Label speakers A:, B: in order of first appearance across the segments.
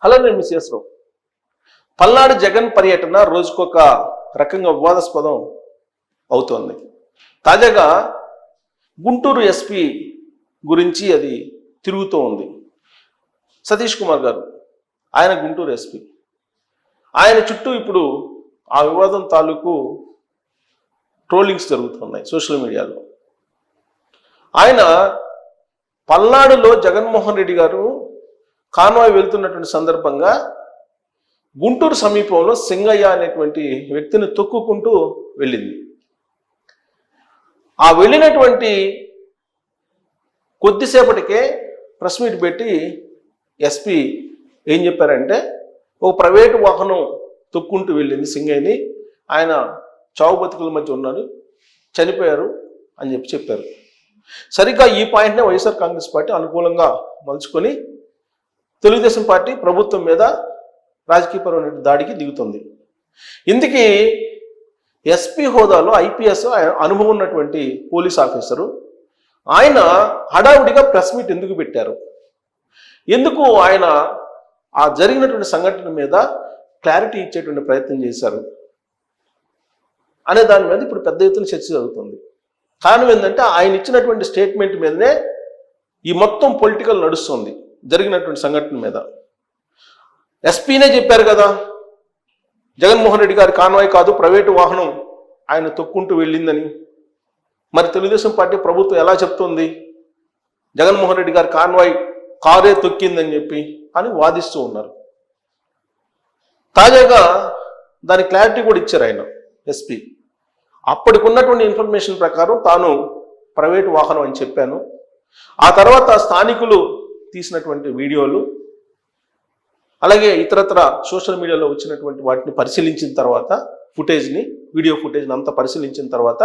A: Hello నేను miss రావు. పల్నాడు జగన్ పర్యటన రోజుకొక రకంగా వివాదాస్పదం అవుతోంది. తాజాగా గుంటూరు ఎస్పీ గురించి అది తిరుగుతూ ఉంది. సతీష్ కుమార్ గారు, ఆయన గుంటూరు ఎస్పీ. ఆయన చుట్టూ ఇప్పుడు ఆ వివాదం తాలూకు ట్రోలింగ్స్ జరుగుతున్నాయి సోషల్ మీడియాలో. ఆయన పల్నాడులో జగన్మోహన్ రెడ్డి గారు కాన్వాయ్ వెళ్తున్నటువంటి సందర్భంగా గుంటూరు సమీపంలో సింగయ్య అనేటువంటి వ్యక్తిని తొక్కుకుంటూ వెళ్ళింది. ఆ వెళ్ళినటువంటి కొద్దిసేపటికే ప్రెస్ మీట్ పెట్టి ఎస్పీ ఏం చెప్పారంటే, ఒక ప్రైవేటు వాహనం తొక్కుంటూ వెళ్ళింది సింగయ్యని, ఆయన చావు బతుకుల మధ్య ఉన్నారు, చనిపోయారు అని చెప్పారు. సరిగ్గా ఈ పాయింట్నే వైఎస్ఆర్ కాంగ్రెస్ పార్టీ అనుకూలంగా మలుచుకొని తెలుగుదేశం పార్టీ ప్రభుత్వం మీద రాజకీయపరమైన దాడికి దిగుతుంది. ఇందుకీ ఎస్పీ హోదాలో ఐపీఎస్ అనుభవం ఉన్నటువంటి పోలీస్ ఆఫీసరు ఆయన హడావుడిగా ప్రెస్ మీట్ ఎందుకు పెట్టారు, ఎందుకు ఆయన ఆ జరిగినటువంటి సంఘటన మీద క్లారిటీ ఇచ్చేటువంటి ప్రయత్నం చేశారు అనే దాని మీద ఇప్పుడు పెద్ద ఎత్తున చర్చ జరుగుతుంది. కారణం ఏంటంటే ఆయన ఇచ్చినటువంటి స్టేట్మెంట్ మీదనే ఈ మొత్తం పొలిటికల్ నడుస్తుంది జరిగినటువంటి సంఘటన మీద. ఎస్పీనే చెప్పారు కదా, జగన్మోహన్ రెడ్డి గారి కాన్వాయ్ కాదు ప్రైవేటు వాహనం ఆయన తొక్కుంటూ వెళ్ళిందని. మరి తెలుగుదేశం పార్టీ ప్రభుత్వం ఎలా చెప్తుంది జగన్మోహన్ రెడ్డి గారి కాన్వాయ్ కారే తొక్కిందని చెప్పి అని వాదిస్తూ ఉన్నారు. తాజాగా దాని క్లారిటీ కూడా ఇచ్చారు ఆయన ఎస్పీ. అప్పటికున్నటువంటి ఇన్ఫర్మేషన్ ప్రకారం తాను ప్రైవేటు వాహనం అని చెప్పాను. ఆ తర్వాత స్థానికులు తీసినటువంటి వీడియోలు, అలాగే ఇతరత్ర సోషల్ మీడియాలో వచ్చినటువంటి వాటిని పరిశీలించిన తర్వాత వీడియో ఫుటేజ్ని అంతా పరిశీలించిన తర్వాత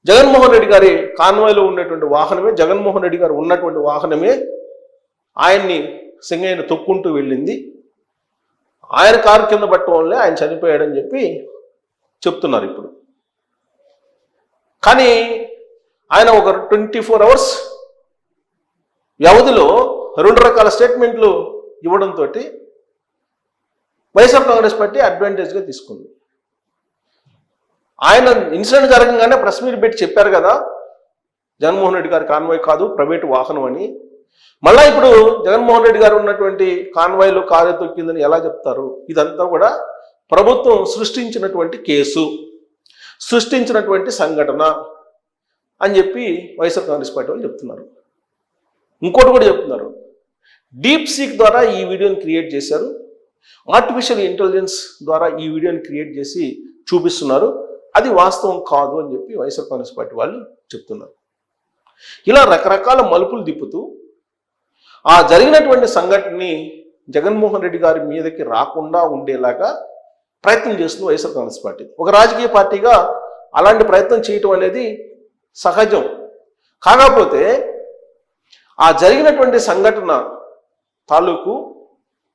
A: జగన్మోహన్ రెడ్డి గారి కాన్వాయ్లో ఉన్నటువంటి వాహనమే, జగన్మోహన్ రెడ్డి గారు ఉన్నటువంటి వాహనమే ఆయన్ని సింగయ్యను తొక్కుంటూ వెళ్ళింది, ఆయన కారు కింద పట్టడం వల్లే ఆయన చనిపోయాడని చెప్పి చెప్తున్నారు ఇప్పుడు. కానీ ఆయన ఒక 24 hours వ్యవధిలో 2 రకాల స్టేట్మెంట్లు ఇవ్వడంతో వైఎస్ఆర్ కాంగ్రెస్ పార్టీ అడ్వాంటేజ్గా తీసుకుంది. ఆయన ఇన్సిడెంట్ జరగగానే ప్రెస్ మీట్ పెట్టి చెప్పారు కదా జగన్మోహన్ రెడ్డి గారి కాన్వాయ్ కాదు ప్రైవేటు వాహనం అని. మళ్ళా ఇప్పుడు జగన్మోహన్ రెడ్డి గారు ఉన్నటువంటి కాన్వాయ్లో కారు తొక్కిందని ఎలా చెప్తారు? ఇదంతా కూడా ప్రభుత్వం సృష్టించినటువంటి కేసు, సృష్టించినటువంటి సంఘటన అని చెప్పి వైఎస్ఆర్ కాంగ్రెస్ పార్టీ వాళ్ళు చెప్తున్నారు. ఇంకోటి కూడా చెప్తున్నారు, డీప్ సీక్ ద్వారా ఈ వీడియోని క్రియేట్ చేశారు, ఆర్టిఫిషియల్ ఇంటెలిజెన్స్ ద్వారా ఈ వీడియోని క్రియేట్ చేసి చూపిస్తున్నారు, అది వాస్తవం కాదు అని చెప్పి వైఎస్ఆర్ కాంగ్రెస్ పార్టీ వాళ్ళు చెప్తున్నారు. ఇలా రకరకాల మలుపులు తిప్పుతూ ఆ జరిగినటువంటి సంఘటనని జగన్మోహన్ రెడ్డి గారి మీదకి రాకుండా ఉండేలాగా ప్రయత్నం చేస్తుంది వైఎస్ఆర్ కాంగ్రెస్ పార్టీ. ఒక రాజకీయ పార్టీగా అలాంటి ప్రయత్నం చేయటం అనేది సహజం. కాకపోతే ఆ జరిగినటువంటి సంఘటన తాలూకు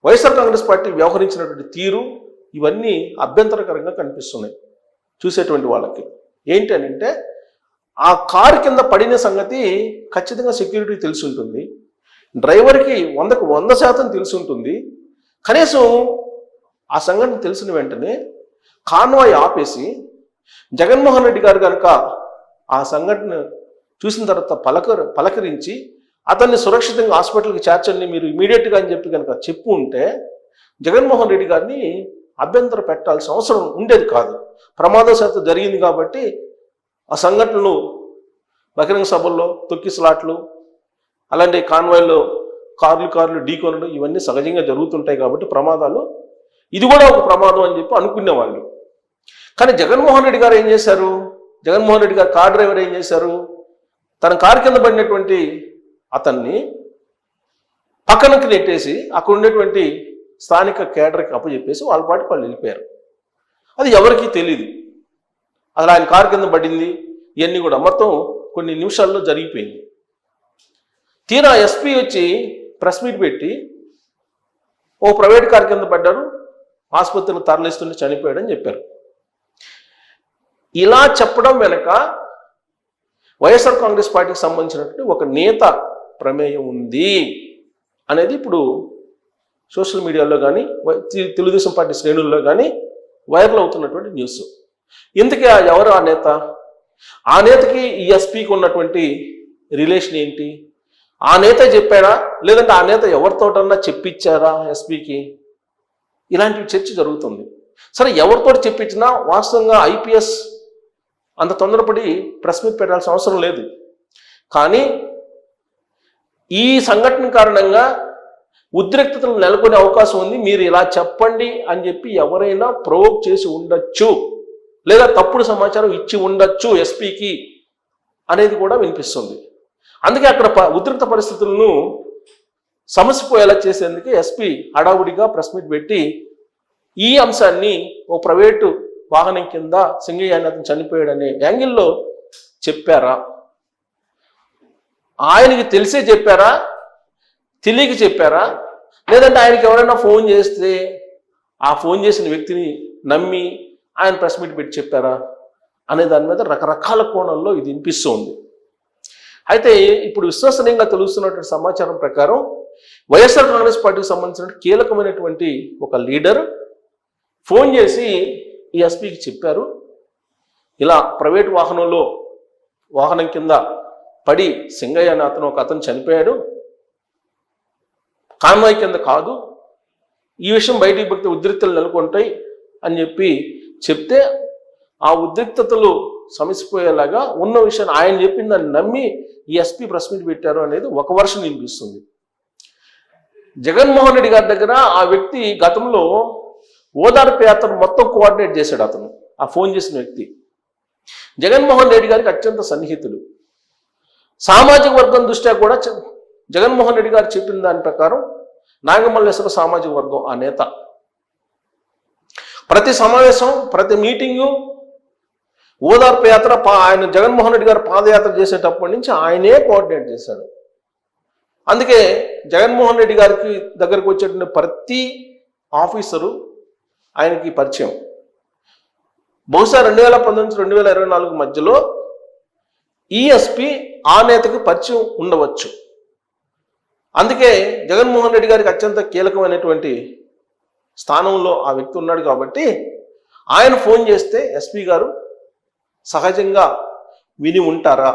A: వైఎస్ఆర్ కాంగ్రెస్ పార్టీ వ్యవహరించినటువంటి తీరు ఇవన్నీ అభ్యంతరకరంగా కనిపిస్తున్నాయి చూసేటువంటి వాళ్ళకి. ఏంటి అని అంటే, ఆ కారు కింద పడిన సంగతి ఖచ్చితంగా సెక్యూరిటీ తెలిసి ఉంటుంది, డ్రైవర్కి 100కు 100% తెలిసి ఉంటుంది. కనీసం ఆ సంఘటన తెలిసిన వెంటనే కాన్వాయ్ ఆపేసి జగన్మోహన్ రెడ్డి గారు కనుక ఆ సంఘటన చూసిన తర్వాత పలకరించి అతన్ని సురక్షితంగా హాస్పిటల్కి చేర్చండి మీరు ఇమీడియట్గా అని చెప్పి కనుక చెప్పు ఉంటే జగన్మోహన్ రెడ్డి గారిని అభ్యంతరం పెట్టాల్సిన అవసరం ఉండేది కాదు. ప్రమాదశాత్తు జరిగింది కాబట్టి ఆ సంఘటనలు బహిరంగ సభల్లో తొక్కిసలాట్లు, అలాంటి కాన్వాయ్లో కార్లు ఢీకొనడం ఇవన్నీ సహజంగా జరుగుతుంటాయి కాబట్టి ప్రమాదాలు, ఇది కూడా ఒక ప్రమాదం అని చెప్పి అనుకునేవాళ్ళు. కానీ జగన్మోహన్ రెడ్డి గారు ఏం చేశారు, జగన్మోహన్ రెడ్డి గారు కార్ డ్రైవర్ ఏం చేశారు, తన కారు కింద పడినటువంటి అతన్ని పక్కనకి నెట్టేసి అక్కడ ఉండేటువంటి స్థానిక కేడర్కి అప్పచెప్పేసి వాళ్ళ పాటికి వాళ్ళు వెళ్ళిపోయారు. అది ఎవరికీ తెలియదు. అసలు ఆయన కారు కింద పడింది ఇవన్నీ కూడా మొత్తం కొన్ని నిమిషాల్లో జరిగిపోయింది. తీరా ఎస్పీ వచ్చి ప్రెస్ మీట్ పెట్టి ఓ ప్రైవేట్ కారు కింద పడ్డారు, ఆసుపత్రిలో తరలిస్తుంటే చనిపోయాడని చెప్పారు. ఇలా చెప్పడం వెనక వైఎస్ఆర్ కాంగ్రెస్ పార్టీకి సంబంధించినటువంటి ఒక నేత ప్రమేయం ఉంది అనేది ఇప్పుడు సోషల్ మీడియాలో కానీ తెలుగుదేశం పార్టీ శ్రేణుల్లో కానీ వైరల్ అవుతున్నటువంటి న్యూస్. ఇంతకీ ఎవరు ఆ నేత? ఆ నేతకి ఈ ఎస్పీకి ఉన్నటువంటి రిలేషన్ ఏంటి? ఆ నేత చెప్పాడా, లేదంటే ఆ నేత ఎవరితోటన్నా చెప్పించారా ఎస్పీకి? ఇలాంటి చర్చ జరుగుతుంది. సరే, ఎవరితో చెప్పించినా వాస్తవంగా ఐపీఎస్ అంత తొందరపడి ప్రెస్ మీట్ పెట్టాల్సిన అవసరం లేదు. కానీ ఈ సంఘటన కారణంగా ఉద్రిక్తతలు నెలకొనే అవకాశం ఉంది. మీరు ఇలా చెప్పండి అని చెప్పి ఎవరైనా ప్రొవోక్ చేసి ఉండొచ్చు, లేదా తప్పుడు సమాచారం ఇచ్చి ఉండొచ్చు ఎస్పీకి అనేది కూడా వినిపిస్తుంది. అందుకే అక్కడ ఉద్రిక్త పరిస్థితులను సమసిపోయేలా చేసేందుకు ఎస్పీ హడావుడిగా ప్రెస్ మీట్ పెట్టి ఈ అంశాన్ని ఓ ప్రైవేటు వాహనం కింద సింగయ్య అని అతను చనిపోయాడనే యాంగిల్లో చెప్పారా? ఆయనకి తెలిసే చెప్పారా, తెలియక చెప్పారా, లేదంటే ఆయనకి ఎవరైనా ఫోన్ చేస్తే ఆ ఫోన్ చేసిన వ్యక్తిని నమ్మి ఆయన ప్రెస్ మీట్ పెట్టి చెప్పారా అనే దాని మీద రకరకాల కోణంలో ఇది వినిపిస్తుంది. అయితే ఇప్పుడు విశ్వసనీయంగా తెలుస్తున్నటువంటి సమాచారం ప్రకారం వైఎస్ఆర్ కాంగ్రెస్ పార్టీకి సంబంధించిన కీలకమైనటువంటి ఒక లీడర్ ఫోన్ చేసి ఈ ఎస్పీకి చెప్పారు, ఇలా ప్రైవేట్ వాహనం కింద పడి సింగయ్య అని ఒక అతను చనిపోయాడు, కాన్వాయ్ కింద కాదు, ఈ విషయం బయటికి పోతే ఉద్రిక్తలు నెలకొంటాయి అని చెప్పి చెప్తే ఆ ఉద్రిక్తతలు సమసిపోయేలాగా ఉన్న విషయాన్ని ఆయన చెప్పింది దాన్ని నమ్మి ఈ ఎస్పీ ప్రెస్ మీట్ పెట్టారు అనేది ఒక వర్షన్ వినిపిస్తుంది. జగన్మోహన్ రెడ్డి గారి దగ్గర ఆ వ్యక్తి గతంలో ఓదార్పు యాత్ర మొత్తం కోఆర్డినేట్ చేశాడు. అతను ఆ ఫోన్ చేసిన వ్యక్తి జగన్మోహన్ రెడ్డి గారికి అత్యంత సన్నిహితుడు. సామాజిక వర్గం దృష్ట్యా కూడా జగన్మోహన్ రెడ్డి గారు చెప్పిన దాని ప్రకారం నాగమల్లేశ్వర సామాజిక వర్గం ఆ నేత. ప్రతి సమావేశం, ప్రతి మీటింగు, ఓదార్పు యాత్ర ఆయన జగన్మోహన్ రెడ్డి గారు పాదయాత్ర చేసేటప్పటి నుంచి ఆయనే కోఆర్డినేట్ చేశాడు. అందుకే జగన్మోహన్ రెడ్డి గారికి దగ్గరకు వచ్చేటువంటి ప్రతి ఆఫీసరు ఆయనకి పరిచయం. బహుశా 2019-2024 మధ్యలో ఈఎస్పీ ఆ నేతకు పరిచయం ఉండవచ్చు. అందుకే జగన్మోహన్ రెడ్డి గారికి అత్యంత కీలకమైనటువంటి స్థానంలో ఆ వ్యక్తి ఉన్నాడు కాబట్టి ఆయన ఫోన్ చేస్తే ఎస్పీ గారు సహజంగా విని ఉంటారా,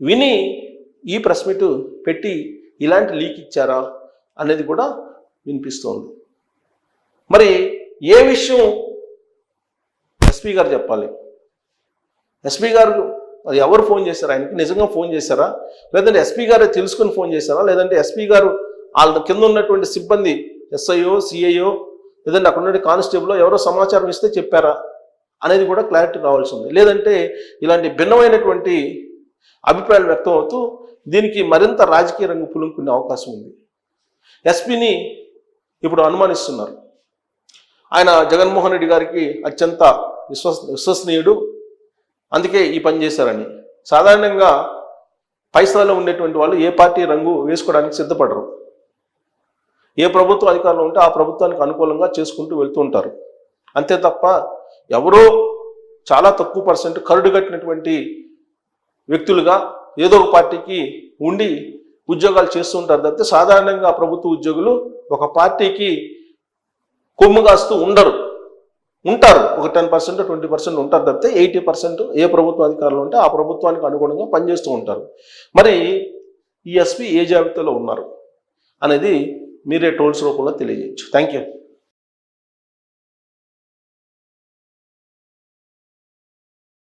A: విని ఈ ప్రెస్ మీట్ పెట్టి ఇలాంటి లీక్ ఇచ్చారా అనేది కూడా వినిపిస్తోంది. మరి ఏ విషయం ఎస్పీ గారు చెప్పాలి? ఎస్పీ గారు అది ఎవరు ఫోన్ చేశారు? ఆయనకి నిజంగా ఫోన్ చేశారా, లేదంటే ఎస్పీ గారు తెలుసుకుని ఫోన్ చేశారా, లేదంటే ఎస్పీ గారు వాళ్ళ కింద ఉన్నటువంటి సిబ్బంది ఎస్ఐఓ, సిఐఓ, లేదంటే అక్కడ ఉన్న కానిస్టేబుల్ ఎవరో సమాచారం ఇస్తే చెప్పారా అనేది కూడా క్లారిటీ రావాల్సి ఉంది. లేదంటే ఇలాంటి భిన్నమైనటువంటి అభిప్రాయాలు వ్యక్తం అవుతూ దీనికి మరింత రాజకీయ రంగు పులుముకునే అవకాశం ఉంది. ఎస్పీని ఇప్పుడు అనుమానిస్తున్నారు. ఆయన జగన్మోహన్ రెడ్డి గారికి అత్యంత విశ్వసనీయుడు, అందుకే ఈ పని చేశారని. సాధారణంగా పై స్థాయిలో ఉండేటువంటి వాళ్ళు ఏ పార్టీ రంగు వేసుకోవడానికి సిద్ధపడరు. ఏ ప్రభుత్వం అధికారంలో ఉంటే ఆ ప్రభుత్వానికి అనుకూలంగా చేసుకుంటూ వెళ్తూ ఉంటారు. అంతే తప్ప ఎవరో చాలా తక్కువ పర్సెంట్ కరుడుగట్టినటువంటి వ్యక్తులుగా ఏదో ఒక పార్టీకి ఉండి ఉద్యోగాలు చేస్తూ ఉంటారు తప్పితే సాధారణంగా ప్రభుత్వ ఉద్యోగులు ఒక పార్టీకి కొమ్ము కాస్తూ ఉంటారు. ఒక 10%, 20% ఉంటారు తప్పితే 80% ఏ ప్రభుత్వ అధికారులు ఉంటే ఆ ప్రభుత్వానికి అనుగుణంగా పనిచేస్తూ ఉంటారు. మరి ఈ ఎస్పీ ఏ జాబితాలో ఉన్నారు అనేది మీరే టోల్స్ రూపంలో తెలియజేయచ్చు. Thank you.